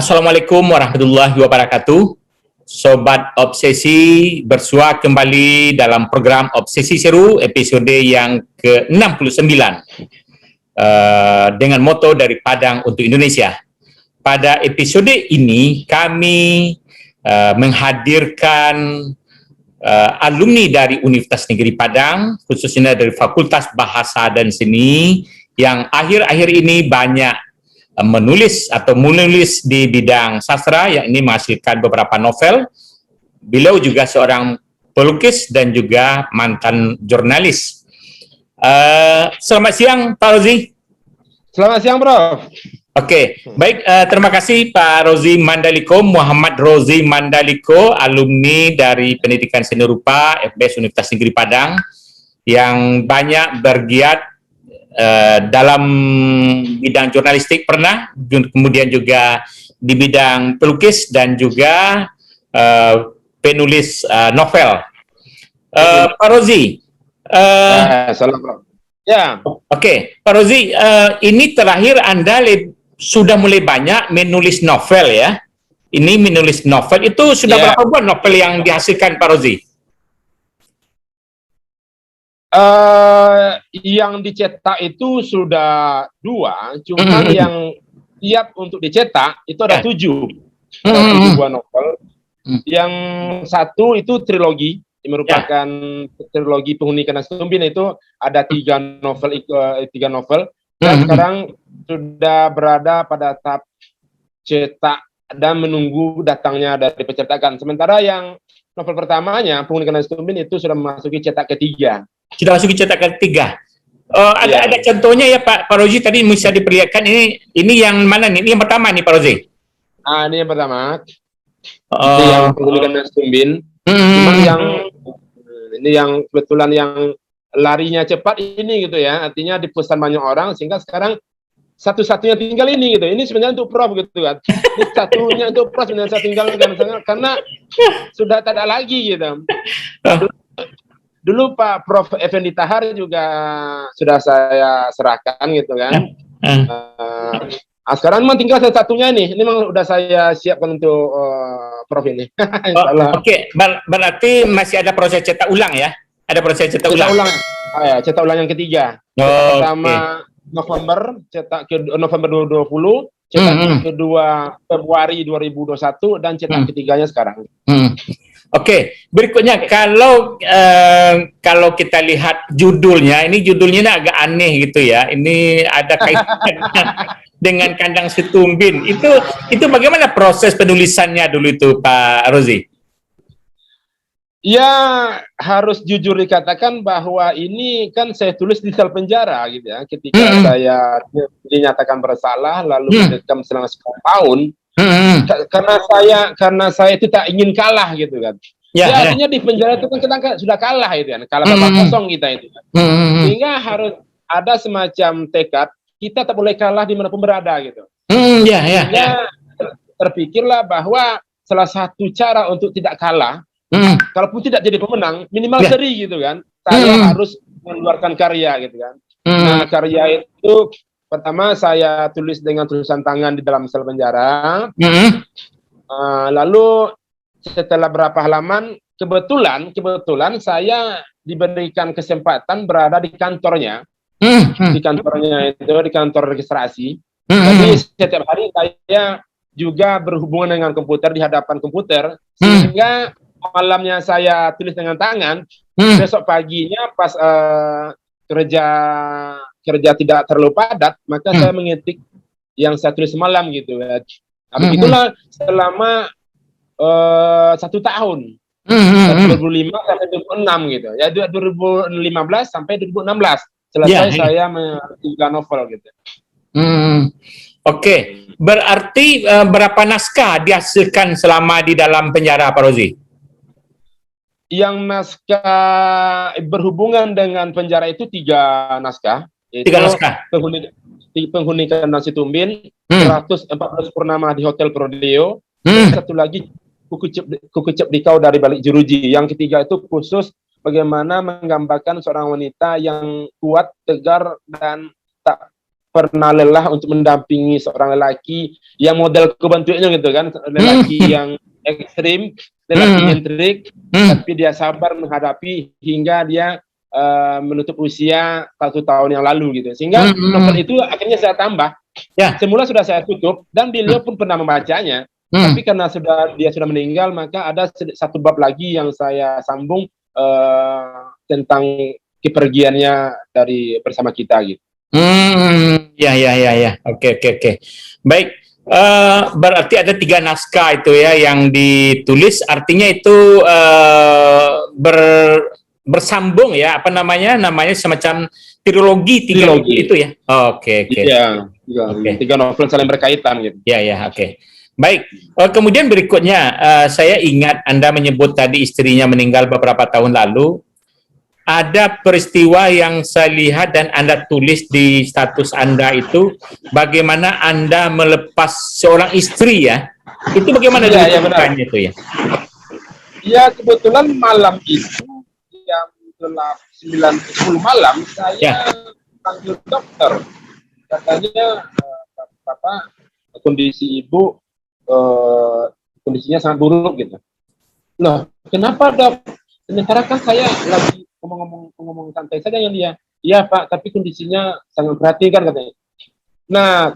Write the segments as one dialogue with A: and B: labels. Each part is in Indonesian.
A: Assalamualaikum warahmatullahi wabarakatuh. Sobat Obsesi bersua kembali dalam program Obsesi Seru episode yang ke-69 dengan moto dari Padang untuk Indonesia. Pada episode ini kami menghadirkan alumni dari Universitas Negeri Padang, khususnya dari Fakultas Bahasa dan Seni yang akhir-akhir ini banyak menulis di bidang sastra, yang ini menghasilkan beberapa novel. Beliau juga seorang pelukis dan juga mantan jurnalis. Selamat siang, Pak Rozi.
B: Selamat siang, Prof.
A: Oke, baik. Terima kasih Pak Rozi Mandaliko, Muhammad Rozi Mandaliko, alumni dari Pendidikan Seni Rupa FBS Universitas Negeri Padang, yang banyak bergiat dalam bidang jurnalistik pernah, kemudian juga di bidang pelukis dan juga penulis novel. Pak Rozi,
B: Salam, Prof. Ya.
A: Oke, Pak Rozi, ini terakhir Anda sudah mulai banyak menulis novel ya? Ini menulis novel, itu sudah berapa buah novel yang dihasilkan Pak Rozi?
B: Yang dicetak itu sudah 2, cuman yang siap untuk dicetak itu ada 7. Ada 7 buah novel. Yang satu itu trilogi, merupakan trilogi Penghuni Kandang Situmbin, itu ada 3 novel. Dan sekarang sudah berada pada tahap cetak dan menunggu datangnya dari pencetakan. Sementara yang novel pertamanya, Penghuni Kandang Situmbin, itu sudah memasuki cetak ketiga.
A: Sudah masuk ke cetak ketiga. Ada contohnya ya Pak Rozi, tadi bisa diperlihatkan ini yang mana nih? Ini yang pertama nih Pak Rozi.
B: Ini yang pertama. Ini yang Penghuni Kandang Situmbin. Cuman ini yang kebetulan yang larinya cepat ini gitu ya. Artinya dipesan banyak orang sehingga sekarang satu-satunya tinggal ini gitu. Ini sebenarnya untuk Prof gitu kan. Ini satunya untuk Prof sebenarnya saya tinggalkan karena sudah tak ada lagi gitu. Dulu Pak Prof Effendi Tahar juga sudah saya serahkan gitu kan. Sekarang memang tinggal satu-satunya nih. Ini memang sudah saya siapkan untuk Prof ini.
A: Oke. Berarti masih ada proses cetak ulang ya? Ada proses cetak ulang.
B: Cetak ulang yang ketiga. Pertama November, cetak ke November 2020, cetak kedua Februari 2021, dan cetak ketiganya sekarang.
A: Oke, berikutnya kalau kita lihat judulnya, ini judulnya agak aneh gitu ya. Ini ada kaitan dengan Kandang Situmbin. Itu bagaimana proses penulisannya dulu itu Pak Rozi?
B: Ya, harus jujur dikatakan bahwa ini kan saya tulis di sel penjara gitu ya. Ketika saya dinyatakan bersalah lalu mendekam selama 10 tahun. Karena saya itu tak ingin kalah gitu kan. Artinya di penjara itu kan kita sudah kalah itu kan, kalah berapa kosong kita itu kan. Sehingga harus ada semacam tekad kita tak boleh kalah dimanapun berada gitu. Sehingga terpikirlah bahwa salah satu cara untuk tidak kalah, kalaupun tidak jadi pemenang, minimal seri gitu kan. Saya harus mengeluarkan karya gitu kan. Nah, karya itu pertama saya tulis dengan tulisan tangan di dalam sel penjara. Lalu setelah berapa halaman, kebetulan saya diberikan kesempatan berada di kantornya. Di kantornya itu, di kantor registrasi. Jadi setiap hari saya juga berhubungan dengan komputer, di hadapan komputer, sehingga malamnya saya tulis dengan tangan, besok paginya pas kerja tidak terlalu padat, maka saya mengetik yang saya tulis semalam gitu ya. Begitulah selama 1 tahun, 2005 sampai 2006 gitu ya, 2015 sampai 2016 selesai saya menulis novel gitu.
A: Oke. Berarti berapa naskah dihasilkan selama di dalam penjara Pak Rozi?
B: Yang naskah berhubungan dengan penjara itu 3 naskah.
A: 3 naskah.
B: Penghuni Kandang Situmbin, 114 Purnama di Hotel Prodeo, dan satu lagi Kuku Cep Dikau dari Balik Jeruji. Yang ketiga itu khusus bagaimana menggambarkan seorang wanita yang kuat, tegar, dan tak pernah lelah untuk mendampingi seorang lelaki yang model kebentuknya gitu kan, lelaki yang ekstrim, lelaki nyentrik, tapi dia sabar menghadapi hingga dia menutup usia 1 tahun yang lalu gitu. Sehingga novel itu akhirnya saya tambah. Semula sudah saya tutup dan beliau pun pernah membacanya. Tapi karena dia sudah meninggal, maka ada satu bab lagi yang saya sambung tentang kepergiannya dari bersama kita gitu.
A: Ya. Oke. Baik, berarti ada 3 naskah itu ya yang ditulis, artinya itu bersambung ya, apa namanya semacam trilogi itu ya. Oke.
B: Iya, 3 novel saling berkaitan gitu.
A: Ya, oke. Baik, kemudian berikutnya saya ingat Anda menyebut tadi istrinya meninggal beberapa tahun lalu. Ada peristiwa yang saya lihat dan Anda tulis di status Anda itu, bagaimana Anda melepas seorang istri ya. Itu bagaimana ceritanya itu ya?
B: Ya, kebetulan malam itu jam 9:10 malam saya panggil dokter. Katanya Bapak, kondisi Ibu kondisinya sangat buruk gitu. Loh, kenapa Dok? Sementara kan saya lagi ngomong santai saja dengan dia. Iya Pak, tapi kondisinya sangat memprihatinkan katanya. Nah,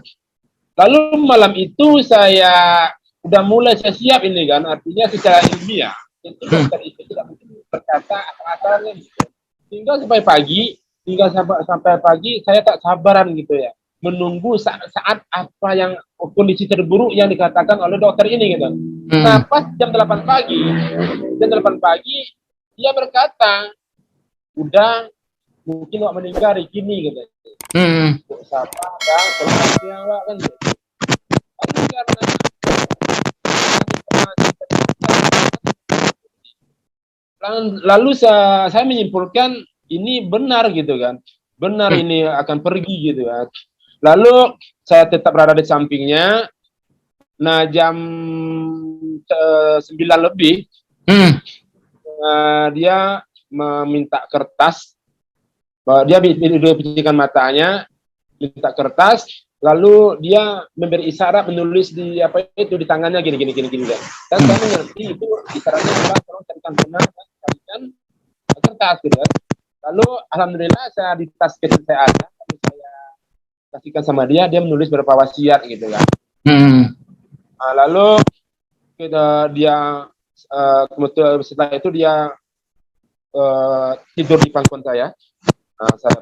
B: lalu malam itu saya udah mulai siap ini kan, artinya secara ilmiah. Tentu dokter itu tidak mungkin berkata apa-apanya gitu. Hingga sampai pagi saya tak sabaran gitu ya, menunggu saat apa yang kondisi terburuk yang dikatakan oleh dokter ini gitu. Nah, pas jam 8 pagi dia berkata, udah mungkin wak meninggal hari gini gitu. Siapa dan kalau kan gitu. Lalu saya menyimpulkan ini benar gitu kan, benar ini akan pergi gitu kan. Lalu saya tetap berada di sampingnya. Nah, jam 9 lebih dia meminta kertas, dia picikan matanya, minta kertas, lalu dia memberi isyarat menulis di apa itu di tangannya gini kan. Dan saya mengerti itu isyaratnya adalah tolong carikan pena dan carikan kertas gitu kan. Lalu alhamdulillah saya di tas kecil saya ada, tapi saya kasihkan sama dia menulis beberapa wasiat gitu kan. Nah, lalu dia kemudian setelah itu dia tidur di pangkuan saya. Nah, saya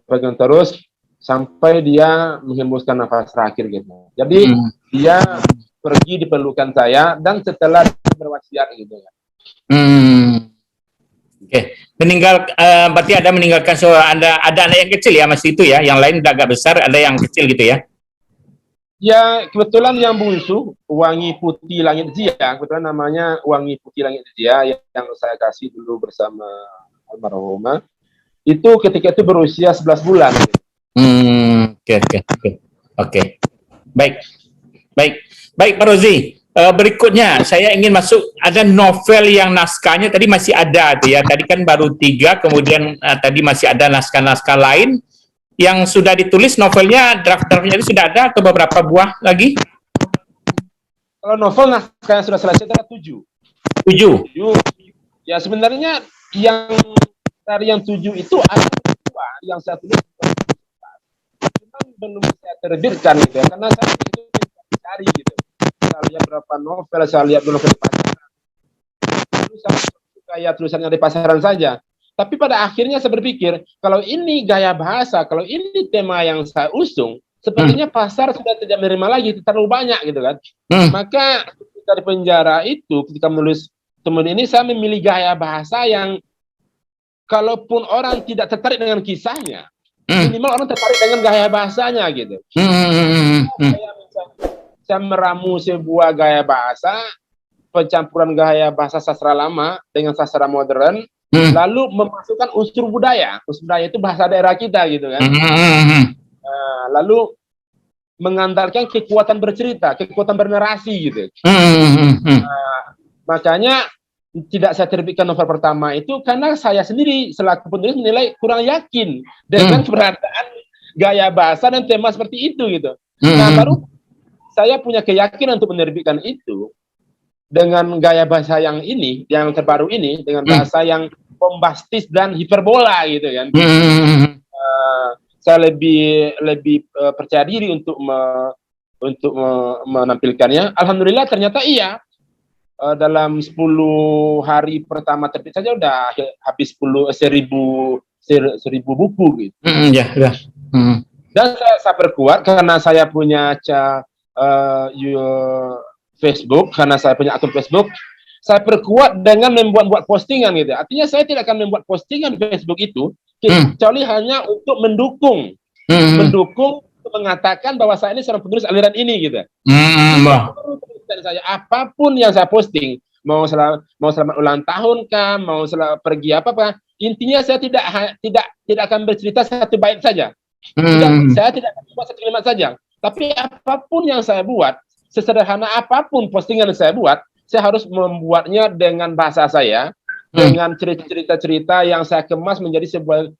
B: pegang terus sampai dia menghembuskan nafas terakhir gitu. Jadi dia pergi di pelukan saya dan setelah berwasiat gitu ya.
A: Oke. Meninggal berarti ada meninggalkan ada anak yang kecil ya masih itu ya, yang lain udah agak besar, ada yang kecil gitu ya.
B: Ya, kebetulan yang bungsu, Wangi Putih Langit Zia, kebetulan namanya Wangi Putih Langit Zia yang saya kasih dulu bersama almarhumah. Itu ketika itu berusia 11 bulan.
A: Oke. Baik, Pak Rozi. Berikutnya saya ingin masuk, ada novel yang naskahnya tadi masih ada tuh ya. Tadi kan baru 3, kemudian tadi masih ada naskah-naskah lain yang sudah ditulis novelnya, draft-draftnya itu sudah ada atau beberapa buah lagi?
B: Kalau novel naskah yang sudah selesai adalah 7. Ya sebenarnya yang dari yang 7 itu ada 2 yang saya tulis, memang belum saya terbitkan gitu ya, karena saya itu cari gitu. Saya lihat berapa novel, saya lihat novel di pasaran. Lalu saya kayak tulisannya di pasaran saja. Tapi pada akhirnya saya berpikir, kalau ini gaya bahasa, kalau ini tema yang saya usung, sepertinya pasar sudah tidak menerima lagi, terlalu banyak gitu kan. Maka ketika di penjara itu, ketika menulis teman ini, saya memilih gaya bahasa yang kalaupun orang tidak tertarik dengan kisahnya, minimal orang tertarik dengan gaya bahasanya gitu. Saya meramu sebuah gaya bahasa, pencampuran gaya bahasa sastra lama dengan sastra modern, lalu memasukkan unsur budaya. Unsur budaya itu bahasa daerah kita gitu kan. Lalu mengandalkan kekuatan bercerita, kekuatan bernarasi gitu. Makanya tidak saya terbitkan novel pertama itu karena saya sendiri selaku penulis menilai kurang yakin dengan keberadaan gaya bahasa dan tema seperti itu gitu. Nah, baru saya punya keyakinan untuk menerbitkan itu dengan gaya bahasa yang ini, yang terbaru ini, dengan bahasa yang bombastis dan hiperbola gitu kan. Saya lebih percaya diri untuk menampilkannya. Alhamdulillah ternyata iya. Dalam 10 hari pertama terbit saja udah habis 1000 buku gitu. Dan saya perkuat karena saya punya Facebook, karena saya punya akun Facebook, saya perkuat dengan membuat postingan gitu. Artinya saya tidak akan membuat postingan di Facebook itu kecuali hanya untuk mendukung, mengatakan bahwa saya ini seorang penulis aliran ini gitu. Dan saya apapun yang saya posting, mau selamat ulang tahun kah, mau pergi apa, intinya saya tidak akan bercerita satu bait saja. Saya tidak akan buat satu kalimat saja. Tapi apapun yang saya buat, sesederhana apapun postingan yang saya buat, saya harus membuatnya dengan bahasa saya, dengan cerita-cerita yang saya kemas menjadi sebuah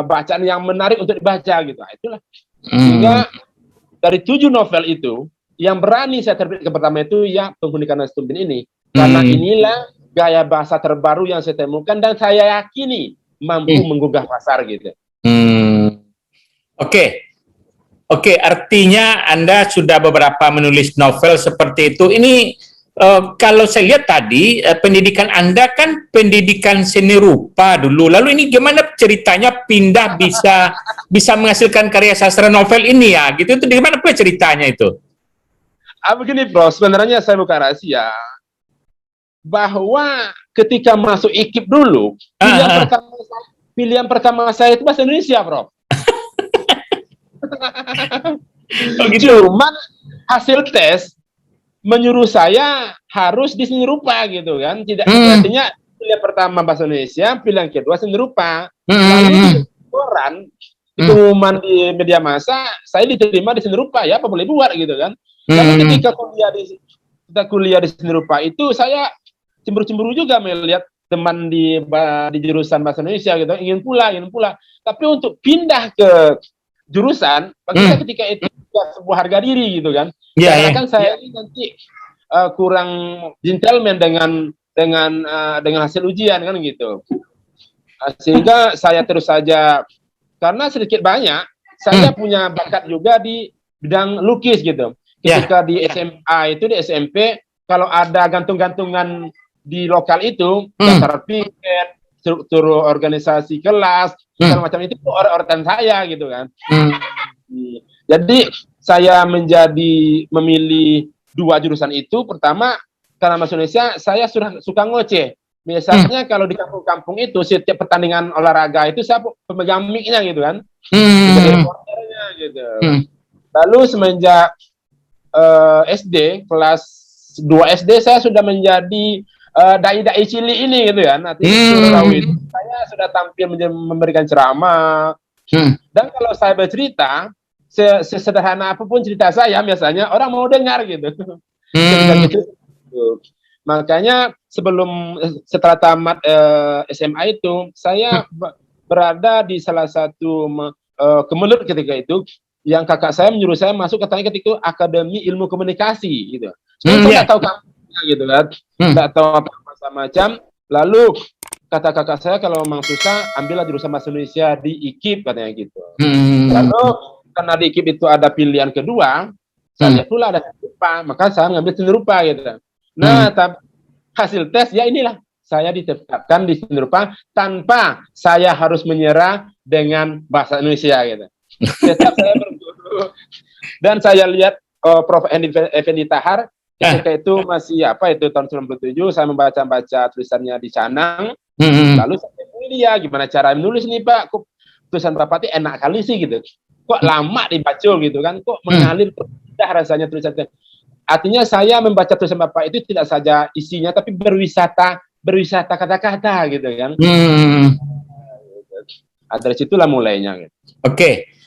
B: bacaan yang menarik untuk dibaca gitu. Nah, itulah. Sehingga dari 7 novel itu, yang berani saya terbitkan pertama itu ya Penghuni Kandang Stumpin ini. Karena inilah gaya bahasa terbaru yang saya temukan dan saya yakini mampu menggugah pasar gitu.
A: Oke, artinya Anda sudah beberapa menulis novel seperti itu. Ini kalau saya lihat tadi pendidikan Anda kan pendidikan seni rupa dulu. Lalu ini gimana ceritanya pindah bisa menghasilkan karya sastra novel ini ya? Gitu itu gimana ceritanya itu?
B: Begini bro, sebenarnya saya buka rahasia bahwa ketika masuk IKIP dulu, pilihan pertama saya itu bahasa Indonesia, bro. Cuman hasil tes menyuruh saya harus di seni rupa gitu kan. Tidak artinya pilihan pertama bahasa Indonesia, pilihan kedua seni rupa. Lalu koran pengumuman di media massa saya diterima di seni rupa, ya apa boleh buat gitu kan. Karena ketika kuliah di seni rupa itu saya cemburu-cemburu juga melihat teman di jurusan bahasa Indonesia gitu, ingin pula. Tapi untuk pindah ke jurusan, bagi saya ketika itu sebuah harga diri gitu kan. Karena kan saya ini nanti kurang gentleman dengan hasil ujian kan gitu. Sehingga saya terus saja, karena sedikit banyak saya punya bakat juga di bidang lukis gitu. Ketika di SMA itu, di SMP, kalau ada gantung-gantungan di lokal itu, daftar piket, struktur organisasi kelas, segala macam itu orang saya gitu kan. Jadi saya memilih 2 jurusan itu. Pertama, karena masuk Indonesia, saya suka ngoceh. Biasanya kalau di kampung-kampung itu, setiap pertandingan olahraga itu saya pemegang mic-nya gitu kan. Jadi reporternya gitu. Lalu semenjak SD, kelas 2 SD, saya sudah menjadi dai-dai cilik ini gitu ya. Nanti saya sudah tampil memberikan ceramah. Dan kalau saya bercerita, sesederhana apapun cerita saya, biasanya orang mau dengar gitu. Makanya setelah tamat SMA itu, saya berada di salah satu Kemelut ketika itu, yang kakak saya menyuruh saya masuk katanya ketika Akademi Ilmu Komunikasi gitu. Saya nggak tahu kampusnya gitu kan, nggak tahu apa macam. Lalu kata kakak saya, kalau memang susah ambillah jurusan bahasa Indonesia di IKIP katanya gitu. Lalu karena di IKIP itu ada pilihan kedua, saya lihat pula ada seni rupa, maka saya mengambil seni rupa gitu. Nah, hasil tes ya inilah saya ditetapkan di seni rupa tanpa saya harus menyerah dengan bahasa Indonesia gitu. Tetap saya berguru. Dan saya lihat Prof. Effendi Tahar ketika itu masih tahun 97, saya membaca tulisannya di Canang. Lalu saya tanya dia, gimana cara menulis nih Pak? Kok tulisan Bapak itu enak kali sih gitu. Kok lama dibaca gitu kan? Kok mengalir indah rasanya tulisan. Artinya saya membaca tulisan Bapak itu tidak saja isinya, tapi berwisata kata-kata gitu kan. Dari situlah mulainya. Gitu.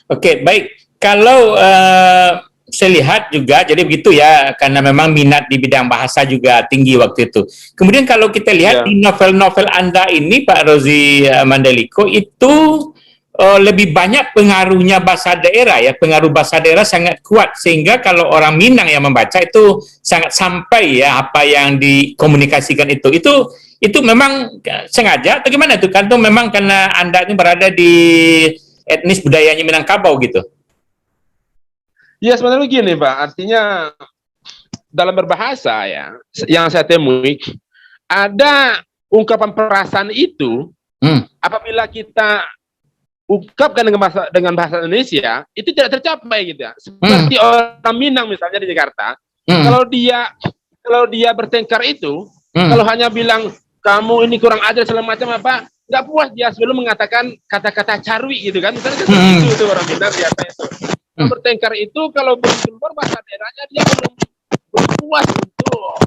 A: Oke, baik. Kalau saya lihat juga jadi begitu ya, karena memang minat di bidang bahasa juga tinggi waktu itu. Kemudian kalau kita lihat di novel-novel Anda ini, Pak Rozi Mandaliko, itu lebih banyak pengaruhnya bahasa daerah ya, pengaruh bahasa daerah sangat kuat sehingga kalau orang Minang yang membaca itu sangat sampai ya apa yang dikomunikasikan itu. Itu memang sengaja atau gimana tuh? Kan itu memang karena Anda ini berada di etnis budayanya Minangkabau gitu.
B: Ya sebenarnya begini Pak, artinya dalam berbahasa ya, yang saya temui ada ungkapan perasaan itu apabila kita ungkapkan dengan bahasa Indonesia itu tidak tercapai gitu ya. Seperti orang Minang misalnya di Jakarta, kalau dia bertengkar itu, kalau hanya bilang kamu ini kurang ajar segala macam apa, nggak puas dia sebelum mengatakan kata-kata carwi gitu kan, misalnya itu orang Minang biasa itu. Bertengkar itu kalau belum keluar bahasa daerahnya dia belum puas untuk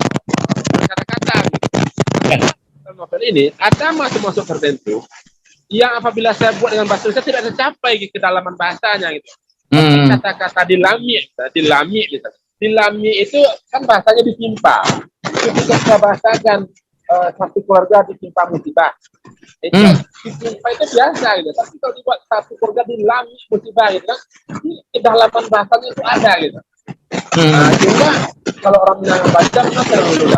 B: kata-kata gitu. Dalam novel ini ada masuk tertentu yang apabila saya buat dengan bahasa Indonesia tidak tercapai ke kedalaman bahasanya gitu. Kata-kata dilami gitu. Dilami itu kan bahasanya ditimpa. Ketika saya bahasakan satu keluarga ditimpa musibah. Itu ditimpa itu biasa gitu. Tapi kalau dibuat satu keluarga dilami musibah gitu kan, kedalaman bahasanya itu ada gitu. Sehingga kalau orang Minang baca memang terlalu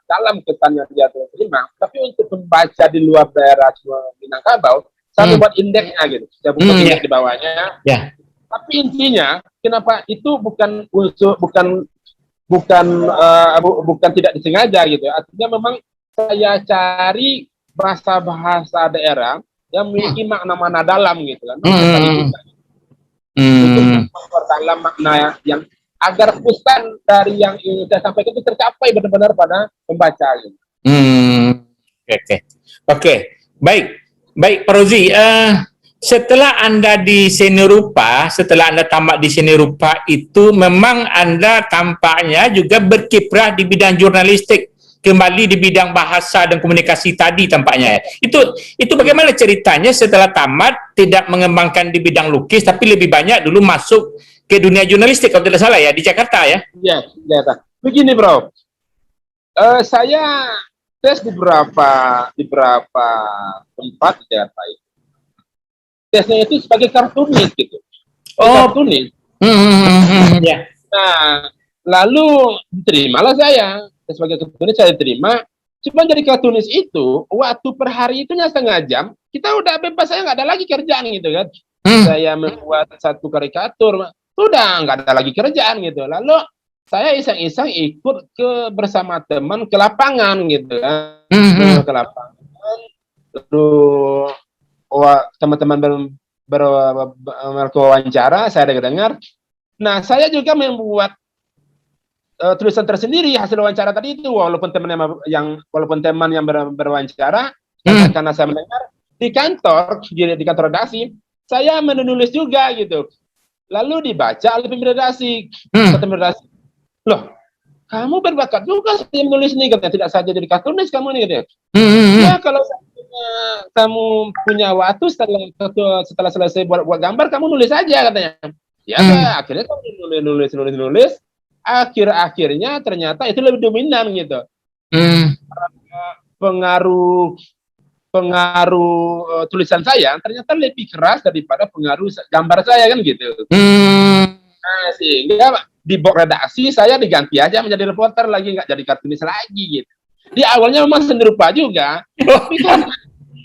B: dalam kesannya dia terima. Tapi untuk membaca di luar daerah Minangkabau, saya buat indeksnya gitu. Saya buat indeks di bawahnya. Tapi intinya, kenapa itu bukan tidak disengaja gitu. Artinya memang saya cari bahasa-bahasa daerah yang memiliki makna-makna dalam gitu kan. Itu dalam makna yang agar pesan dari yang ingin saya sampaikan itu tercapai benar-benar pada pembaca gitu.
A: Oke. Baik Pak Rozi, setelah Anda di Seni Rupa, setelah Anda tamat di Seni Rupa itu memang Anda tampaknya juga berkiprah di bidang jurnalistik, kembali di bidang bahasa dan komunikasi tadi tampaknya ya. Itu bagaimana ceritanya setelah tamat tidak mengembangkan di bidang lukis tapi lebih banyak dulu masuk ke dunia jurnalistik kalau tidak salah ya di Jakarta ya?
B: Iya, Jakarta. Begini bro, saya tes di beberapa tempat di Jakarta itu. Tesnya itu sebagai kartunis gitu. Kartunis.
A: Ya.
B: Nah, lalu terimalah saya sebagai kartunis, saya terima. Cuma jadi kartunis itu waktu per hari itu hanya setengah jam, kita udah bebas, saya nggak ada lagi kerjaan gitu kan. Saya membuat satu karikatur, sudah nggak ada lagi kerjaan gitu. Lalu saya iseng-iseng ikut bersama teman ke lapangan gitu kan. Ke lapangan, lalu teman-teman berwawancara, saya dengar. Nah, saya juga membuat tulisan tersendiri hasil wawancara tadi itu, walaupun teman yang berwawancara, karena saya mendengar di kantor redaksi, saya menulis juga gitu. Lalu dibaca oleh pemimpin redaksi. Loh, kamu berbakat juga menulis nih, katanya, tidak saja jadi kartunis kamu nih, katanya. Ya kalau kamu punya waktu setelah selesai buat gambar, kamu nulis aja, katanya. Ya, akhirnya kamu nulis. Akhirnya ternyata itu lebih dominan gitu. Pengaruh tulisan saya ternyata lebih keras daripada pengaruh gambar saya kan gitu. Nah, sehingga di box redaksi saya diganti aja menjadi reporter lagi, nggak jadi kartunis lagi gitu. Di awalnya memang seni rupa juga, tapi kan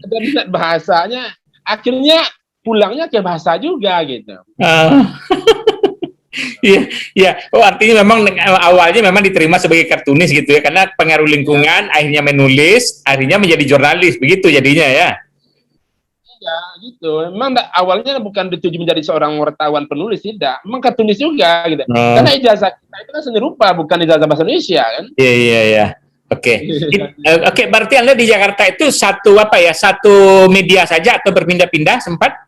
B: ada minat bahasanya, akhirnya pulangnya ke bahasa juga gitu.
A: Iya. Artinya memang awalnya memang diterima sebagai kartunis gitu ya, karena pengaruh lingkungan, akhirnya menulis, akhirnya menjadi jurnalis, begitu jadinya ya.
B: Iya, gitu. Memang awalnya bukan dituju menjadi seorang wartawan penulis, tidak. Memang kartunis juga gitu. Karena ijazah kita itu kan seni rupa, bukan ijazah bahasa Indonesia kan.
A: Iya. Oke, berarti Anda di Jakarta itu satu media saja atau berpindah-pindah sempat?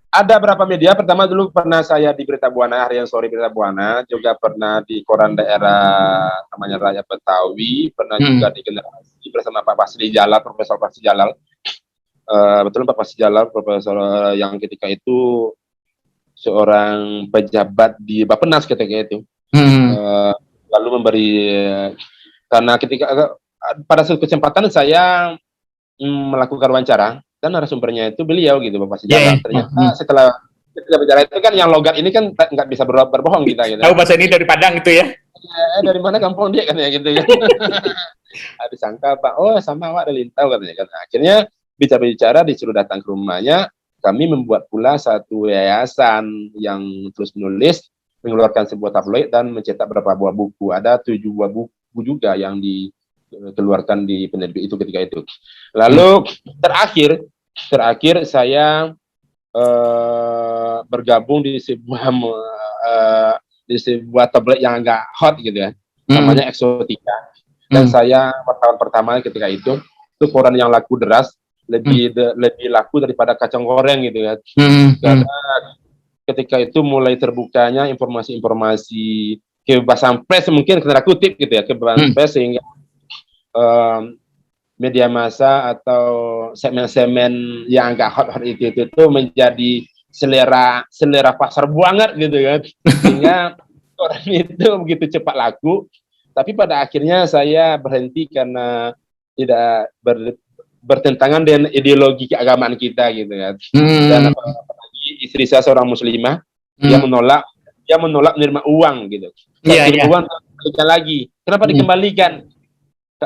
B: Ada berapa media. Pertama dulu pernah saya di Berita Buana, Harian Sore Berita Buana, juga pernah di koran daerah namanya Rakyat Betawi, pernah juga di Generasi bersama Pak Pasli Jalal, Profesor Pasli Jalal. Betul Pak Pasli Jalal, profesor yang ketika itu seorang pejabat di Bappenas ketika itu. Lalu memberi, karena ketika pada suatu kesempatan saya melakukan wawancara dan narasumbernya itu beliau gitu, Bapak Sejarah. Ternyata setelah bicara itu kan yang logat ini kan nggak bisa berbohong kita gitu.
A: Tahu bahasa ini dari Padang itu ya?
B: Dari mana kampung dia kan ya gitu ya. Disangka Pak, oh sama Wak dari Lintau katanya kan. Akhirnya bicara-bicara disuruh datang ke rumahnya. Kami membuat pula satu yayasan yang terus menulis, mengeluarkan sebuah tabloid dan mencetak beberapa buah buku. Ada 7 buah buku juga yang dikeluarkan di penerbit itu ketika itu. Lalu terakhir saya bergabung di sebuah tabloid yang agak hot gitu ya, namanya Exotica. Dan saya wartawan pertama ketika itu koran yang laku deras, lebih laku daripada kacang goreng gitu ya. Karena ketika itu mulai terbukanya informasi-informasi kebebasan pers, mungkin tanda kutip gitu ya, kebebasan pers, sehingga media massa atau segmen-segmen yang agak hot itu menjadi selera pasar banget gitu kan. Sehingga orang itu begitu cepat laku. Tapi pada akhirnya saya berhenti karena tidak bertentangan dengan ideologi keagamaan kita gitu kan. Dan apalagi istri saya seorang muslimah, dia menolak menerima uang gitu. Uang dikembalikan lagi. Kenapa dikembalikan?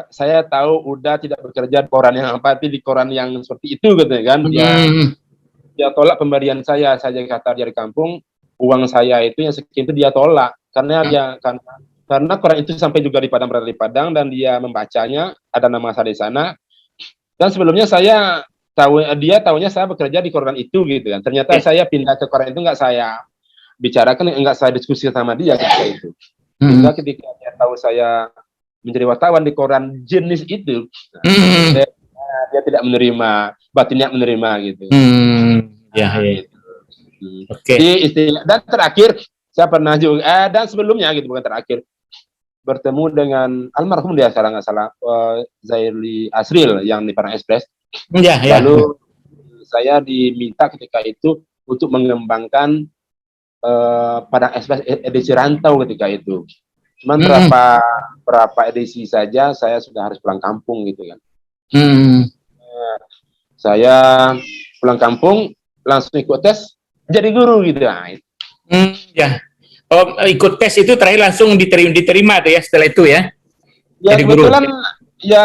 B: Saya tahu udah tidak bekerja di koran yang di koran yang seperti itu gitu kan. Dia tolak pemberian saya kata dari kampung, uang saya itu yang sekian itu dia tolak karena karena koran itu sampai juga di Padang, berada di Padang, dan dia membacanya, ada nama saya di sana. Dan sebelumnya dia tahunya saya bekerja di koran itu gitu kan. Ternyata saya pindah ke koran itu, nggak saya bicarakan, nggak saya diskusi sama dia ketika itu. Hingga ketika dia tahu saya menjadi wartawan di koran jenis itu, dia tidak menerima, batinnya menerima gitu. Gitu. Dan terakhir saya pernah juga, dan sebelumnya gitu, bukan terakhir, bertemu dengan almarhum dia sekarang nggak salah, Zairli Asril yang di Padang Express. Lalu saya diminta ketika itu untuk mengembangkan Padang Express edisi rantau ketika itu. Cuman berapa edisi saja saya sudah harus pulang kampung gitu kan. Saya pulang kampung langsung ikut tes jadi guru gitu.
A: Oh, ikut tes itu terakhir langsung diterima tuh ya setelah itu ya?
B: Ya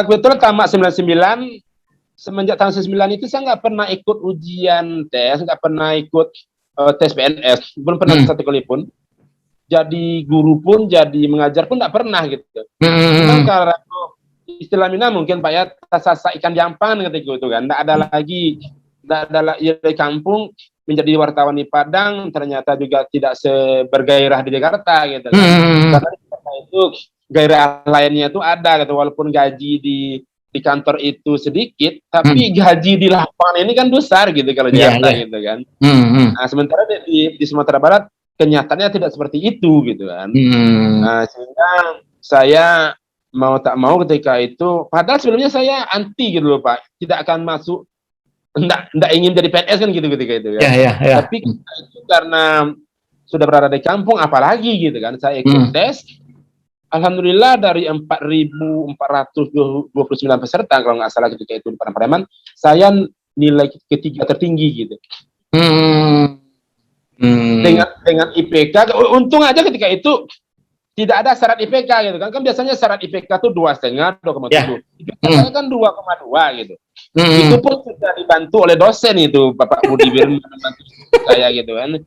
B: kebetulan tamat 99, semenjak tahun 99 itu saya nggak pernah ikut ujian tes, nggak pernah ikut tes PNS, belum pernah satu kali pun. Jadi guru pun, jadi mengajar pun nggak pernah gitu. Memang karena istilah Minang mungkin Pak ya, sasa ikan jampan ketika itu kan, nggak ada lagi di kampung. Menjadi wartawan di Padang ternyata juga tidak bergairah di Jakarta gitu kan. Karena di Jakarta itu gairah lainnya itu ada gitu, walaupun gaji di kantor itu sedikit, tapi gaji di lapangan ini kan besar gitu kalau di Jakarta gitu kan. Nah, sementara di Sumatera Barat kenyataannya tidak seperti itu gitu kan. Nah, sehingga saya mau tak mau ketika itu, padahal sebelumnya saya anti gitu loh Pak, tidak akan masuk, enggak ingin jadi PNS kan gitu ketika itu kan. Tapi itu karena sudah berada di kampung, apalagi gitu kan, saya ikut tes. Alhamdulillah dari 4.429 peserta kalau nggak salah ketika itu di Padang, saya nilai ketiga tertinggi gitu. Dengan IPK, untung aja ketika itu tidak ada syarat IPK gitu kan. Kan biasanya syarat IPK itu 2,5, 2,7. IPK saya kan 2,2 gitu. Itu pun sudah dibantu oleh dosen itu, Bapak Budi Wirman saya gitu kan.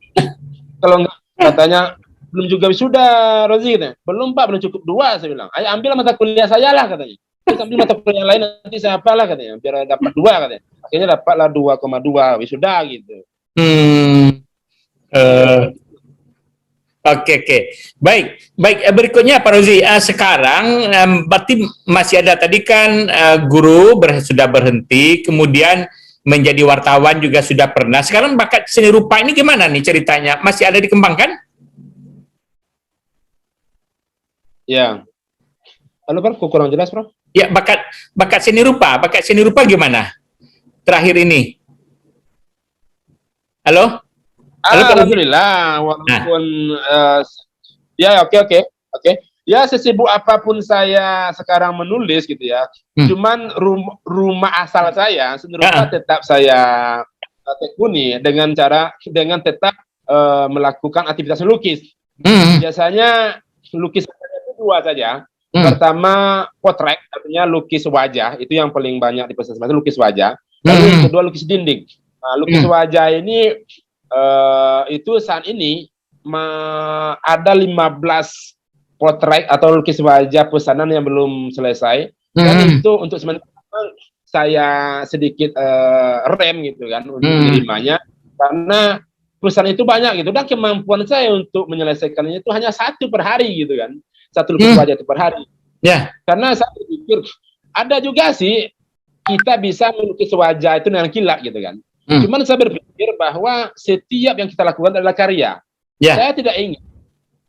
B: Kalau enggak, katanya belum juga wisuda Rozi gitu. Belum Pak, belum cukup 2 saya bilang. Ayo ambil mata kuliah saya lah katanya. Terus ambil mata kuliah lain nanti saya apalah katanya, biar dapat 2 katanya. Akhirnya dapatlah 2,2 wisuda gitu.
A: Oke. Baik. Berikutnya Pak Rozi, sekarang berarti masih ada tadi kan guru sudah berhenti, kemudian menjadi wartawan juga sudah pernah. Sekarang bakat seni rupa ini gimana nih ceritanya? Masih ada dikembangkan?
B: Ya. Halo Prof, kurang jelas Prof?
A: Ya, bakat seni rupa gimana? Terakhir ini. Halo?
B: Alhamdulillah, walaupun ya oke. Ya sesibuk apapun saya sekarang menulis gitu ya, cuman rumah asal saya serupa tetap saya tekuni dengan tetap melakukan aktivitas melukis. Biasanya lukisan itu dua saja. Pertama potret, artinya lukis wajah, itu yang paling banyak di pesan lukis wajah. Lalu yang kedua lukis dinding. Nah, lukis wajah ini itu saat ini ada 15 potret atau lukis wajah pesanan yang belum selesai. Dan itu untuk sementara saya sedikit rem gitu kan untuk menerimanya, karena pesanan itu banyak gitu, dan kemampuan saya untuk menyelesaikannya itu hanya satu per hari gitu kan, satu lukis wajah itu per hari. Karena saya berpikir ada juga sih kita bisa melukis wajah itu dengan kilat gitu kan. Cuman saya berpikir bahwa setiap yang kita lakukan adalah karya. Saya tidak ingin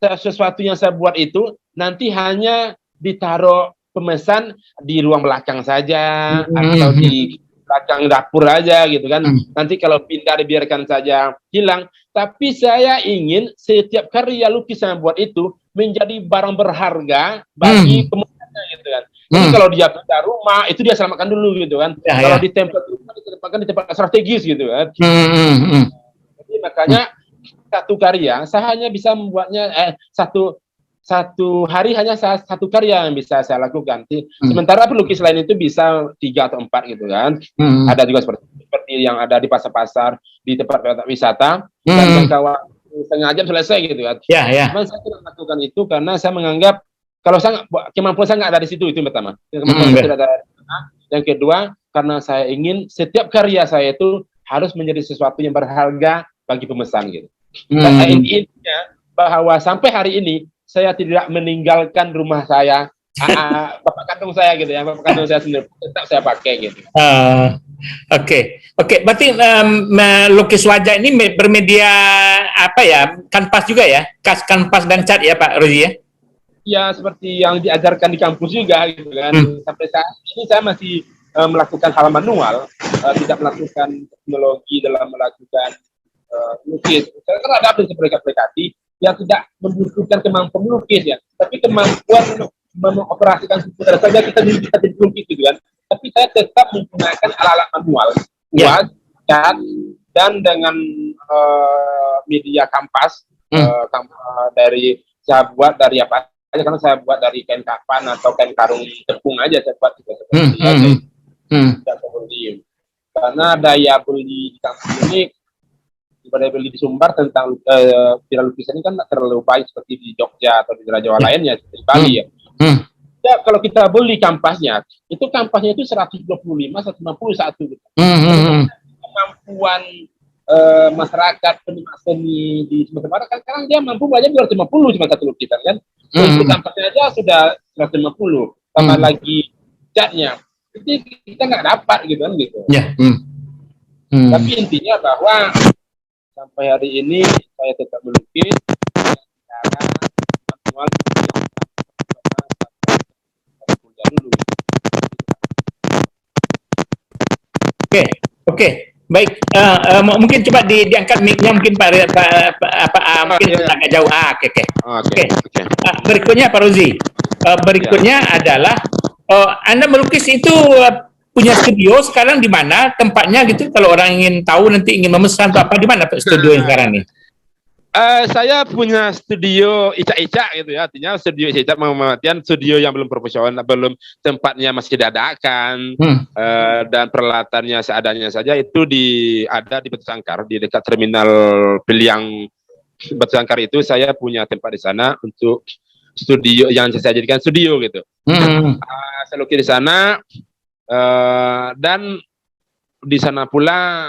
B: sesuatu yang saya buat itu nanti hanya ditaruh pemesan di ruang belakang saja atau di belakang dapur aja gitu kan. Nanti kalau pindah dibiarkan saja hilang. Tapi saya ingin setiap karya lukis yang buat itu menjadi barang berharga bagi pemesannya gitu kan. Jadi kalau dia pindah rumah itu dia selamatkan dulu gitu kan. Kalau di tempat rumah ditempatkan di tempat strategis gitu kan. Jadi makanya satu karya saya hanya bisa membuatnya satu hari hanya satu karya yang bisa saya lakukan. Sementara pelukis lain itu bisa 3 atau 4 gitu kan. Ada juga seperti yang ada di pasar-pasar, di tempat wisata, dan jangkauan setengah jam selesai gitu kan. Cuman saya tidak melakukan itu karena saya menganggap kalau saya kemampuan saya nggak ada di situ, itu yang pertama. Kemampuan saya tidak ada. Yang kedua, karena saya ingin setiap karya saya itu harus menjadi sesuatu yang berharga bagi pemesan gitu. Karena intinya bahwa sampai hari ini saya tidak meninggalkan rumah saya, bapak kandung saya gitu ya, bapak kandung saya sendiri tetap saya pakai gitu.
A: Oke. Berarti melukis wajah ini bermedia apa ya? Kanvas juga ya? Kanvas dan cat ya Pak Rozi ya?
B: Ya seperti yang diajarkan di kampus juga gitu kan. Sampai saat ini saya masih melakukan hal manual, tidak melakukan teknologi dalam melakukan lukis. Karena ada aplikasi yang tidak membutuhkan kemampuan melukis ya, tapi kemampuan mengoperasikan komputer saja kita jadi lukis gitu kan. Tapi saya tetap menggunakan alat-alat manual, cat, dan dengan media kanvas dari saya buat dari apa aja, karena saya buat dari kain kapan atau kain karung tepung aja saya buat juga seperti itu. Karena daya beli di kampus ini daripada beli di Sumbar tentang lukisan ini kan tak terlalu baik seperti di Jogja atau di daerah Jawa lainnya seperti Bali ya. Ya kalau kita beli kampasnya itu 125, 151 gitu. Kemampuan masyarakat penikmat seni di Sumatera Barat kan sekarang dia mampu bayar 250 cuma satu lukisan kan. Untuk kampasnya aja sudah 150, tambah lagi catnya. Jadi kita nggak dapat gitu kan gitu. Tapi intinya bahwa sampai hari ini saya tetap melukis cara manual dulu.
A: Oke. Baik, mungkin coba diangkat mic-nya mungkin Pak mungkin agak jauh. Oke. Berikutnya Pak Rozi. Berikutnya adalah Anda melukis itu punya studio sekarang di mana tempatnya gitu, kalau orang ingin tahu nanti ingin memesan atau apa, di mana studio yang sekarang nih?
B: Saya punya studio icak-icak gitu ya, artinya studio icak pengertian studio yang belum profesional, belum tempatnya masih dadakan, dan peralatannya seadanya saja, itu ada di Batu Sangkar, di dekat terminal Peliang Batu Sangkar itu saya punya tempat di sana untuk studio yang saya jadikan studio gitu. Saya lukis di sana, dan di sana pula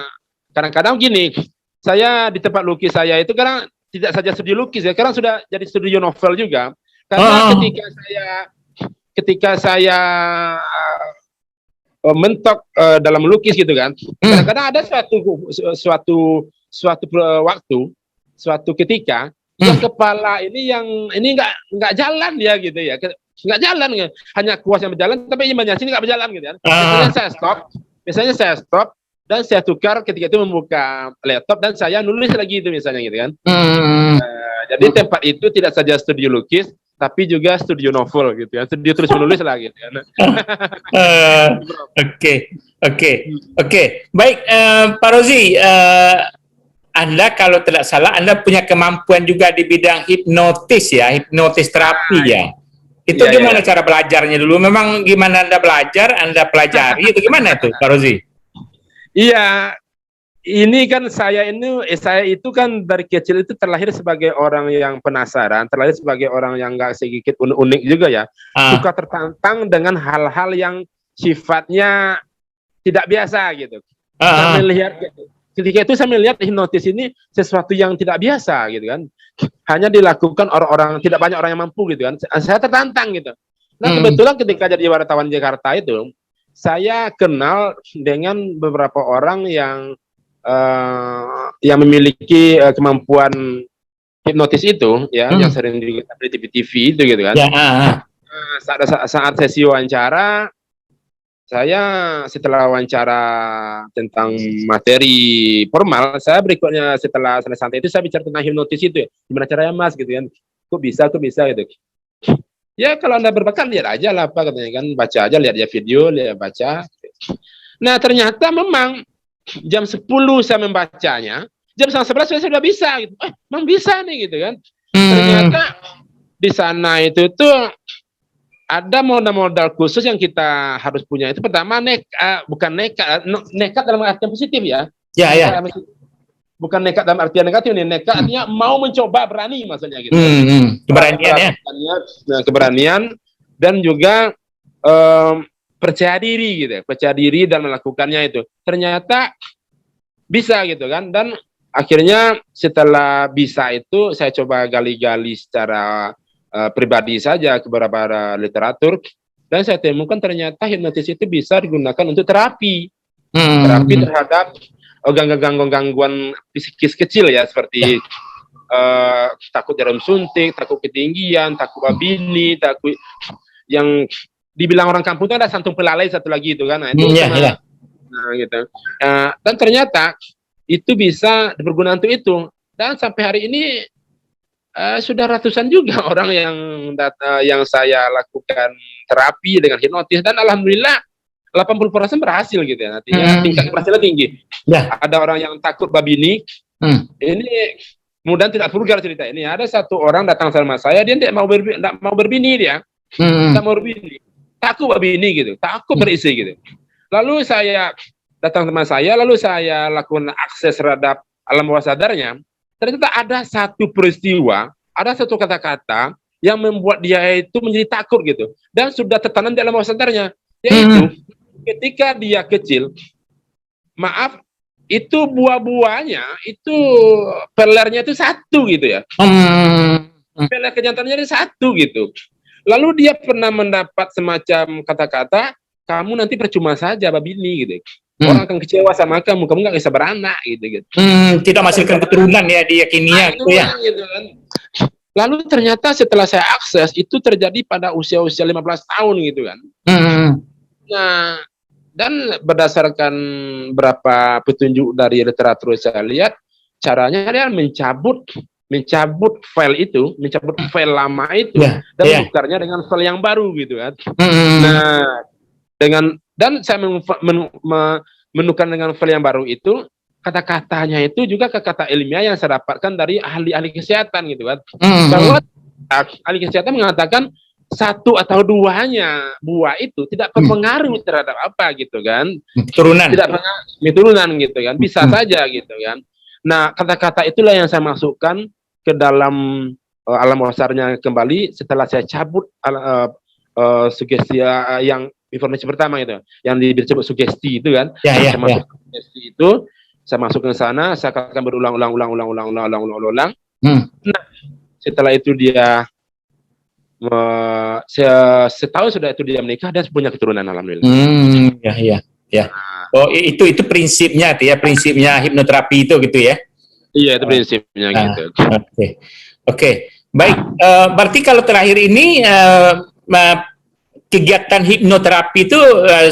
B: kadang-kadang gini, saya di tempat lukis saya itu kadang tidak saja studio lukis ya, kadang sudah jadi studio novel juga. Karena ketika saya mentok dalam melukis gitu kan, kadang-kadang ada suatu waktu, suatu ketika yang kepala ini nggak jalan dia gitu ya, nggak jalan, hanya kuas yang berjalan, tapi imannya sini nggak berjalan gitu kan. Biasanya saya stop, dan saya tukar ketika itu membuka laptop dan saya nulis lagi itu misalnya gitu kan. Jadi tempat itu tidak saja studio lukis, tapi juga studio novel gitu ya, studio tulis menulis lah gitu kan.
A: Oke. Baik, Pak Rozi, Anda kalau tidak salah, Anda punya kemampuan juga di bidang hipnotis ya, hipnotis terapi ya. Itu gimana cara belajarnya dulu? Memang gimana Anda belajar, Anda pelajari, itu gimana tuh, Pak Rozi?
B: Iya, ini kan saya itu kan dari kecil itu terlahir sebagai orang yang penasaran, terlahir sebagai orang yang nggak sedikit unik juga ya, suka tertantang dengan hal-hal yang sifatnya tidak biasa gitu. Saya melihat ketika itu saya melihat hipnotis ini sesuatu yang tidak biasa gitu kan, hanya dilakukan orang-orang, tidak banyak orang yang mampu gitu kan. Saya tertantang gitu. Nah kebetulan ketika jadi wartawan Jakarta itu, saya kenal dengan beberapa orang yang memiliki kemampuan hipnotis itu ya, yang sering dilihat di TV itu gitu kan. Saat sesi wawancara, saya setelah wawancara tentang materi formal, saya berikutnya setelah selesai santai itu saya bicara tentang hipnotis itu ya. Gimana caranya Mas gitu kan. Kok bisa gitu. Ya kalau Anda berbakat lihat aja lah Pak katanya kan, baca aja, lihat ya video, lihat baca. Nah ternyata memang jam 10 saya membacanya, jam 11 saya sudah bisa gitu. Memang bisa nih gitu kan. Ternyata di sana itu tuh ada modal khusus yang kita harus punya. Itu pertama bukan nekat dalam artian positif ya. Ya. Bukan nekat dalam artian negatif nih. Nekat artinya mau mencoba, berani maksudnya gitu.
A: Keberanian ya.
B: Keberanian dan juga percaya diri gitu. Percaya diri dan melakukannya itu. Ternyata bisa gitu kan. Dan akhirnya setelah bisa itu saya coba gali-gali secara pribadi saja ke beberapa literatur, dan saya temukan ternyata hipnotis itu bisa digunakan untuk terapi. Terapi terhadap gangguan psikis kecil ya, seperti takut jarum suntik, takut ketinggian, takut babini, takut yang dibilang orang kampung itu ada santung pelalai satu lagi itu kan. Nah, itu gitu. Dan ternyata itu bisa berguna untuk itu. Dan sampai hari ini sudah ratusan juga orang yang saya lakukan terapi dengan hipnotis, dan alhamdulillah 80% berhasil gitu ya, artinya tingkat keberhasilan tinggi. Ada orang yang takut babini, ini mudah tidak vulgar cerita ini. Ada satu orang datang sama saya, dia tidak mau berbini dia, tidak mau berbini, takut babini gitu, takut berisi gitu. Lalu saya datang sama saya, lalu saya lakukan akses terhadap alam bawah sadarnya. Ternyata ada satu peristiwa, ada satu kata-kata yang membuat dia itu menjadi takut gitu, dan sudah tertanam di alam bawah sadarnya, yaitu ketika dia kecil, maaf, itu buah-buahnya itu pelernya itu satu gitu ya, peler kejantannya itu satu gitu. Lalu dia pernah mendapat semacam kata-kata, kamu nanti percuma saja babini gitu. Orang akan kecewa sama kamu nggak bisa beranak gitu.
A: Tidak menghasilkan keturunan ya, diyakininya gitu ya.
B: Gitu kan. Lalu ternyata setelah saya akses, itu terjadi pada usia-usia 15 tahun gitu kan. Nah, dan berdasarkan berapa petunjuk dari literatur saya lihat, caranya dia mencabut file itu, mencabut file lama itu, dan menukarnya dengan file yang baru gitu kan. Nah, dan saya menukar dengan file yang baru itu, kata-katanya itu juga kata ilmiah yang saya dapatkan dari ahli-ahli kesehatan gitu kan. Bahwa ahli kesehatan mengatakan satu atau duanya buah itu tidak berpengaruh terhadap apa gitu kan. Turunan. Tidak turunan gitu kan. Bisa saja gitu kan. Nah, kata-kata itulah yang saya masukkan ke dalam alam bawah kembali setelah saya cabut sugesti yang informasi pertama itu, yang disebut sugesti itu kan. Saya masuk sugesti itu, saya masuk ke sana, saya akan berulang-ulang. Nah, setelah itu dia setahun sudah itu dia menikah dan punya keturunan alhamdulillah.
A: Oh, itu prinsipnya tuh ya, prinsipnya hipnoterapi itu gitu ya.
B: Iya, itu prinsipnya gitu.
A: Oke. Baik, berarti kalau terakhir ini kegiatan hipnoterapi itu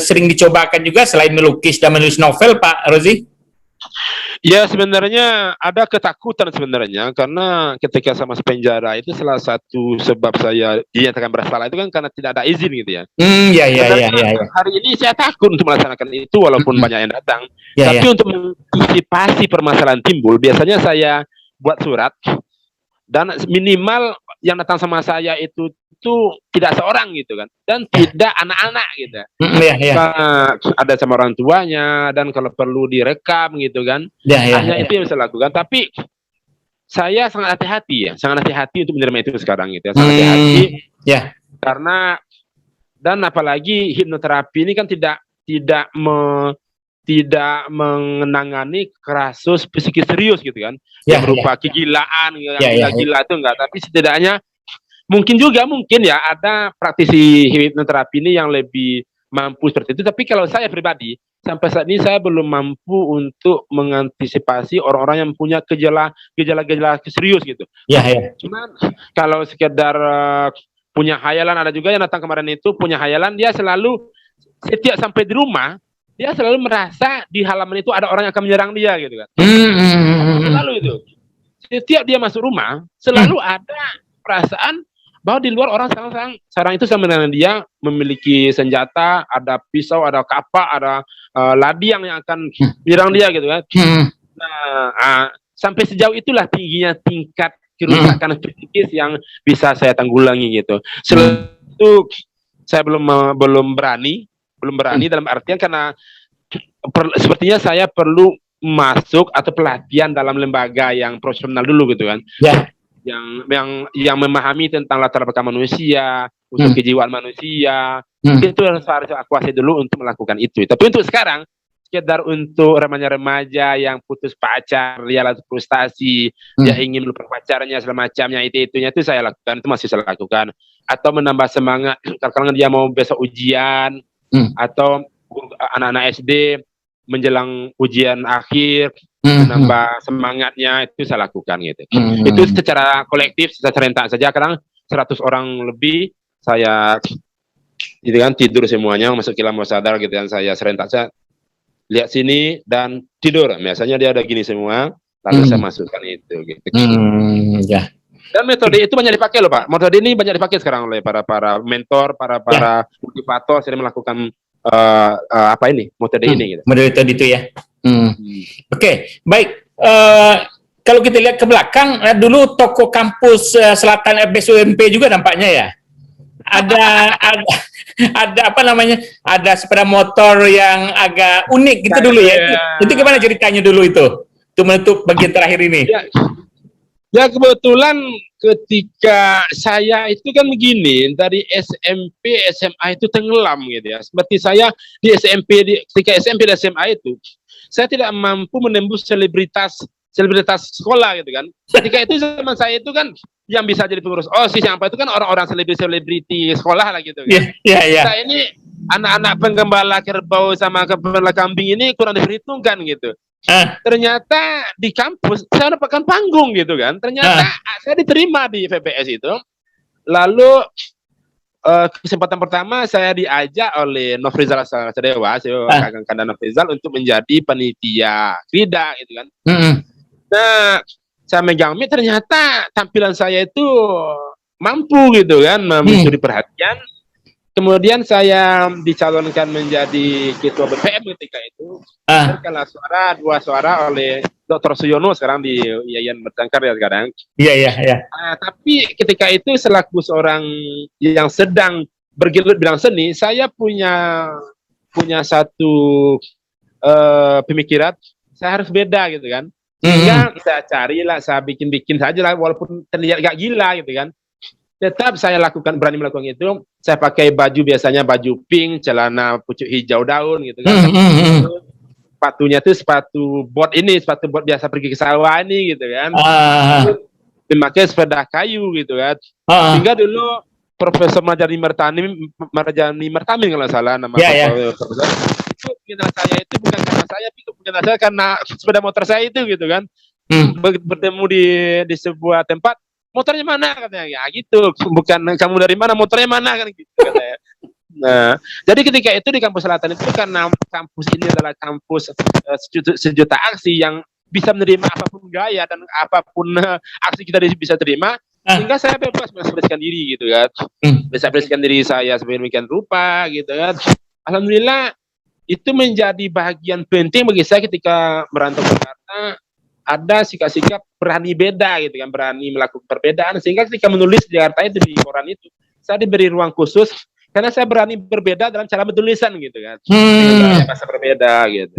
A: sering dicobakan juga selain melukis dan menulis novel, Pak Rozi?
B: Ya sebenarnya ada ketakutan sebenarnya karena ketika saya masuk penjara itu salah satu sebab saya dinyatakan bersalah itu kan karena tidak ada izin gitu ya.
A: Ya.
B: Hari ini saya takut untuk melaksanakan itu walaupun banyak yang datang. Tapi untuk mengantisipasi permasalahan timbul, biasanya saya buat surat dan minimal yang datang sama saya itu tidak seorang gitu kan, dan tidak anak-anak gitu. Ada sama orang tuanya dan kalau perlu direkam gitu kan. Hanya itu yang saya lakukan. Tapi saya sangat hati-hati sangat hati-hati untuk menerima itu sekarang gitu ya. Sangat hati-hati. Karena dan apalagi hipnoterapi ini kan tidak mengenangani kasus psikis serius gitu kan, yang berupa kegilaan, gila-gila itu enggak, tapi setidaknya mungkin ya ada praktisi hipnoterapi ini yang lebih mampu seperti itu. Tapi kalau saya pribadi sampai saat ini saya belum mampu untuk mengantisipasi orang-orang yang punya gejala-gejala serius gitu. Cuman kalau sekedar punya hayalan, ada juga yang datang kemarin itu punya hayalan, dia selalu setiap sampai di rumah dia selalu merasa di halaman itu ada orang yang akan menyerang dia gitu kan. Selalu itu. Setiap dia masuk rumah selalu ada perasaan bahwa di luar orang sekarang itu sama dengan dia memiliki senjata, ada pisau, ada kapak, ada ladiang yang akan menyerang dia gitu kan. Nah, sampai sejauh itulah tingginya tingkat kerusakan psikis yang bisa saya tanggulangi gitu. Selain itu saya belum berani dalam artian karena sepertinya saya perlu masuk atau pelatihan dalam lembaga yang profesional dulu gitu kan. Yang memahami tentang latar belakang manusia, untuk kejiwaan manusia, itu harus aku kuasai dulu untuk melakukan itu. Tapi untuk sekarang, sekedar untuk remaja-remaja yang putus pacar, dia lagi frustasi, dia ingin melupakan pacarnya, segala macamnya, itu saya lakukan, itu masih saya lakukan. Atau menambah semangat, kalau dia mau besok ujian, atau anak-anak SD menjelang ujian akhir, menambah semangatnya, itu saya lakukan gitu. Itu secara kolektif, secara serentak saja. Kadang 100 orang lebih saya gitu kan, tidur semuanya masuk kilam bawah sadar gitu kan, saya serentak saja, lihat sini dan tidur. Biasanya dia ada gini semua, lalu saya masukkan itu gitu. Dan metode itu banyak dipakai loh Pak. Metode ini banyak dipakai sekarang oleh para mentor, para motivator sering melakukan metode ini gitu.
A: Metode itu ya. Oke, baik. Kalau kita lihat ke belakang, dulu toko kampus Selatan FBS UMP juga nampaknya ya. Ada apa namanya? Ada sepeda motor yang agak unik gitu dulu ya. Itu gimana ceritanya dulu itu? Untuk menutup bagian terakhir ini.
B: Ya kebetulan ketika saya itu kan begini, dari SMP SMA itu tenggelam gitu ya. Seperti saya di ketika SMP dan SMA itu saya tidak mampu menembus selebritas sekolah gitu kan. Ketika itu zaman saya itu kan yang bisa jadi pengurus OSIS yang apa itu kan orang-orang selebriti sekolah lah gitu kan. Nah ini anak-anak penggembala kerbau sama penggembala kambing ini kurang diperhitungkan gitu. Ternyata di kampus saya dapatkan panggung gitu kan. Ternyata saya diterima di VPS itu. Lalu kesempatan pertama saya diajak oleh Nofrizal Sadewa, Kakang Kanda Nofrizal, untuk menjadi panitia Krida gitu kan. Nah, saya megang mic, ternyata tampilan saya itu mampu gitu kan, mencuri perhatian. Kemudian saya dicalonkan menjadi ketua BPM ketika itu. Kalah dua suara oleh Dr. Suyono sekarang di Yayan Bertangkar ya sekarang. Tapi ketika itu selaku seorang yang sedang bergelut bidang seni, saya punya satu pemikiran, saya harus beda gitu kan. Sehingga saya carilah, saya bikin saja lah, walaupun terlihat gak gila gitu kan. Tetap saya berani melakukan itu. Saya pakai baju, biasanya baju pink, celana pucuk hijau daun gitu kan. Sepatunya itu sepatu bot biasa pergi ke sawah ini gitu kan. Memakai sepeda kayu gitu kan. Sehingga dulu Profesor Marjani Mertamin kalau salah nama profesor. Itu pengenal saya itu bukan karena saya, itu pengenal saya karena sepeda motor saya itu gitu kan. Bertemu di sebuah tempat, motornya mana katanya, ya gitu, bukan kamu dari mana, motornya mana kan gitu katanya. Nah, jadi ketika itu di kampus selatan itu karena kampus ini adalah kampus sejuta aksi yang bisa menerima apapun gaya dan apapun aksi kita bisa terima, sehingga saya bebas mengekspresikan diri gitu kan, bisa ekspresikan diri saya sedemikian rupa gitu kan. Alhamdulillah itu menjadi bagian penting bagi saya ketika merantau ke Jakarta. Ada sikap-sikap berani beda gitu kan, berani melakukan perbedaan, sehingga ketika menulis di Jakarta itu di koran itu saya diberi ruang khusus karena saya berani berbeda dalam cara menulisan gitu kan, dengan bahasa berbeda gitu.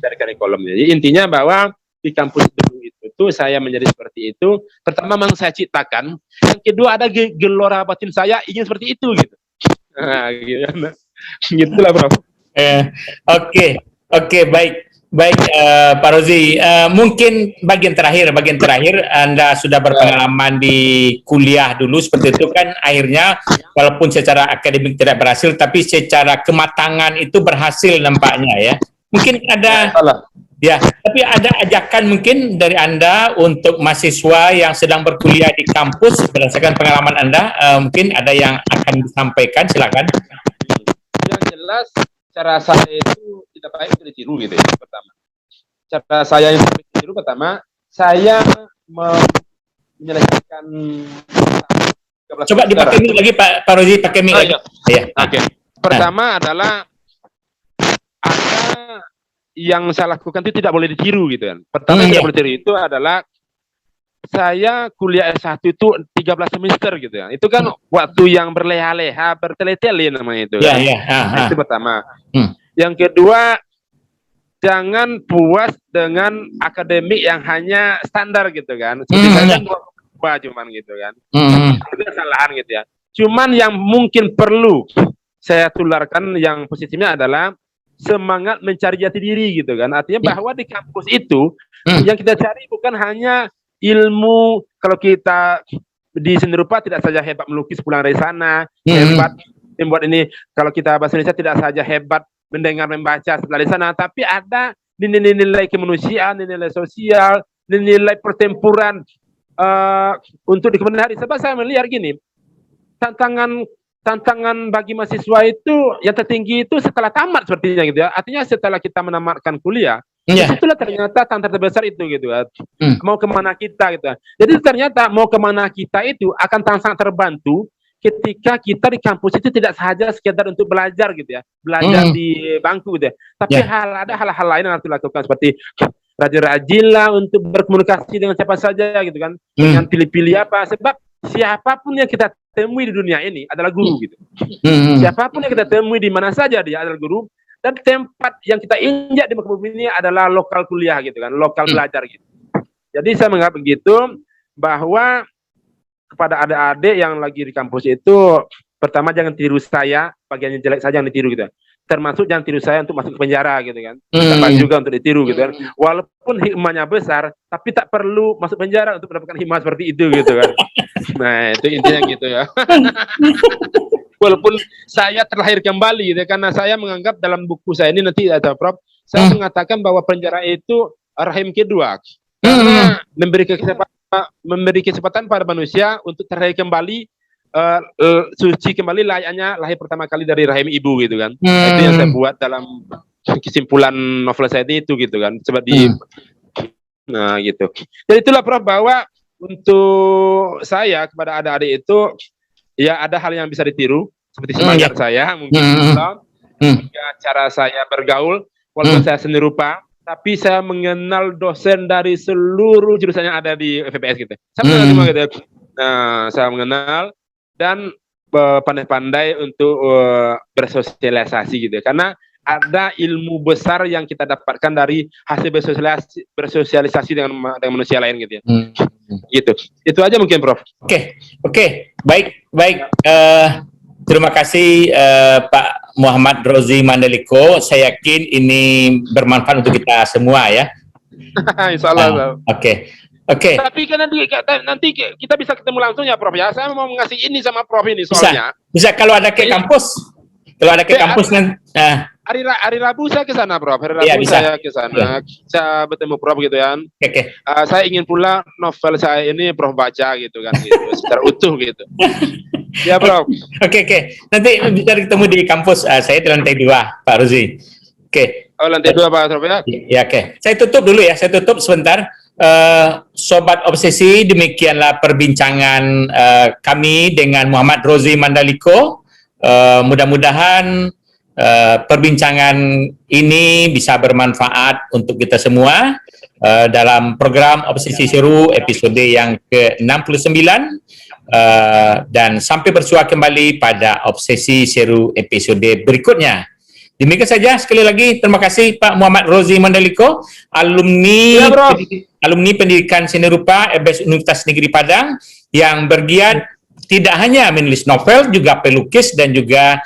B: Dari kurikulum. Jadi intinya bahwa di kampus dulu itu saya menjadi seperti itu. Pertama memang saya ciptakan, yang kedua ada gelora batin saya ingin seperti itu gitu. Nah, gitu. Gitulah Prof.
A: Oke, baik Pak Rozi, mungkin bagian terakhir Anda sudah berpengalaman di kuliah dulu seperti itu kan, akhirnya walaupun secara akademik tidak berhasil tapi secara kematangan itu berhasil nampaknya ya. Mungkin ada tapi ada ajakan mungkin dari Anda untuk mahasiswa yang sedang berkuliah di kampus berdasarkan pengalaman Anda, mungkin ada yang akan disampaikan, silakan.
B: Yang jelas cara saya itu tidak baik untuk ditiru gitu ya. Pertama, cara saya yang baik ditiru, pertama saya menyelesaikan.
A: Coba dipakai mic lagi Pak Rozi, pakai mic lagi.
B: Iya. Oke. Pertama adalah ada yang saya lakukan itu tidak boleh ditiru gitu kan. Pertama yang tidak boleh ditiru itu adalah saya kuliah S1 itu 13 semester gitu ya. Itu kan waktu yang berleha-leha, bertele-tele namanya itu. Itu pertama. Yang kedua, jangan puas dengan akademik yang hanya standar gitu kan. Seperti saya kan cuman gitu kan. Itu kesalahan gitu ya. Cuman yang mungkin perlu saya tularkan yang positifnya adalah semangat mencari jati diri gitu kan. Artinya bahwa di kampus itu yang kita cari bukan hanya ilmu. Kalau kita di seni rupa tidak saja hebat melukis pulang dari sana, hebat membuat ini, kalau kita bahasa Indonesia tidak saja hebat mendengar membaca setelah di sana, tapi ada nilai-nilai kemanusiaan, nilai sosial, nilai pertempuran untuk di kemudian hari. Sebab saya melihat gini, tantangan bagi mahasiswa itu yang tertinggi itu setelah tamat sepertinya gitu ya. Artinya setelah kita menamatkan kuliah, itulah ternyata tantangan terbesar itu gitu kan. Mau kemana kita gitu. Jadi ternyata mau kemana kita itu akan sangat terbantu ketika kita di kampus itu tidak saja sekedar untuk belajar gitu ya, belajar di bangku gitu ya. Tapi ada hal-hal lain yang harus dilakukan, seperti rajin-rajinlah untuk berkomunikasi dengan siapa saja gitu kan, dengan pilih-pilih apa. Sebab siapapun yang kita temui di dunia ini adalah guru gitu. Siapapun yang kita temui di mana saja dia adalah guru. Dan tempat yang kita injak di muka bumi ini adalah lokal kuliah gitu kan, lokal belajar gitu. Jadi saya menganggap begitu, bahwa kepada adik-adik yang lagi di kampus itu, pertama jangan tiru saya, bagian yang jelek saja yang ditiru gitu. Termasuk jangan tiru saya untuk masuk ke penjara gitu kan. Tapi juga untuk ditiru gitu kan. Walaupun hikmahnya besar, tapi tak perlu masuk penjara untuk mendapatkan hikmah seperti itu gitu kan. Nah, itu intinya gitu ya. Walaupun saya terlahir kembali gitu, karena saya menganggap dalam buku saya ini nanti ada Prof, saya mengatakan bahwa penjara itu rahim kedua, karena memberi kesempatan pada manusia untuk terlahir kembali, suci kembali layaknya lahir pertama kali dari rahim ibu gitu kan. Itu yang saya buat dalam kesimpulan novel saya itu gitu kan. Sebab nah gitu. Jadi itulah Prof, bahwa untuk saya kepada adik-adik itu ya ada hal yang bisa ditiru, seperti semangat saya mungkin cara saya bergaul, walaupun saya seni rupa, tapi saya mengenal dosen dari seluruh jurusan yang ada di FPS gitu. Saya mengenal semua gitu. Nah, saya mengenal dan pandai-pandai untuk bersosialisasi gitu. Karena ada ilmu besar yang kita dapatkan dari hasil bersosialisasi dengan manusia lain gitu ya. Gitu. Itu aja mungkin Prof.
A: Oke. Baik. Terima kasih Pak Muhammad Rozi Mandaliko. Saya yakin ini bermanfaat untuk kita semua ya.
B: Insya Allah.
A: Oke.
B: Tapi kan nanti kita bisa ketemu langsung ya Prof ya. Saya mau ngasih ini sama Prof ini soalnya.
A: Bisa kalau ada ke kampus. Kalau ada ke kampus
B: hari Rabu saya ke sana Prof. Hari Rabu saya ke sana. Saya bertemu Prof gitu kan. Saya ingin pula novel saya ini Prof baca gitu kan gitu, secara utuh gitu. Ya, Bro.
A: Oke. Nanti bisa ketemu di kampus saya di lantai 2, Pak Rozi. Oke.
B: Oh, lantai 2, Pak Tropiak.
A: Ya, oke. Saya tutup dulu ya. Saya tutup sebentar. Sobat Obsesi, demikianlah perbincangan kami dengan Muhammad Rozi Mandaliko. Mudah-mudahan perbincangan ini bisa bermanfaat untuk kita semua dalam program Obsesi Seru episode yang ke-69 dan sampai bersua kembali pada Obsesi Seru episode berikutnya. Demikian saja, sekali lagi terima kasih Pak Muhammad Rozi Mandaliko, alumni Pendidikan Seni Rupa FBS Universitas Negeri Padang yang bergiat tidak hanya menulis novel, juga pelukis dan juga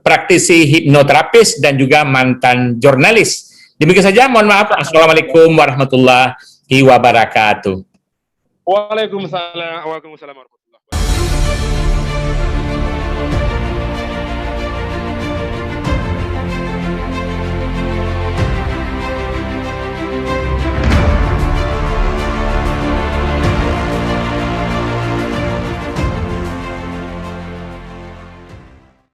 A: praktisi hipnoterapis dan juga mantan jurnalis. Demikian saja, mohon maaf. Assalamualaikum warahmatullahi wabarakatuh.
B: Waalaikumsalam warahmatullahi wabarakatuh.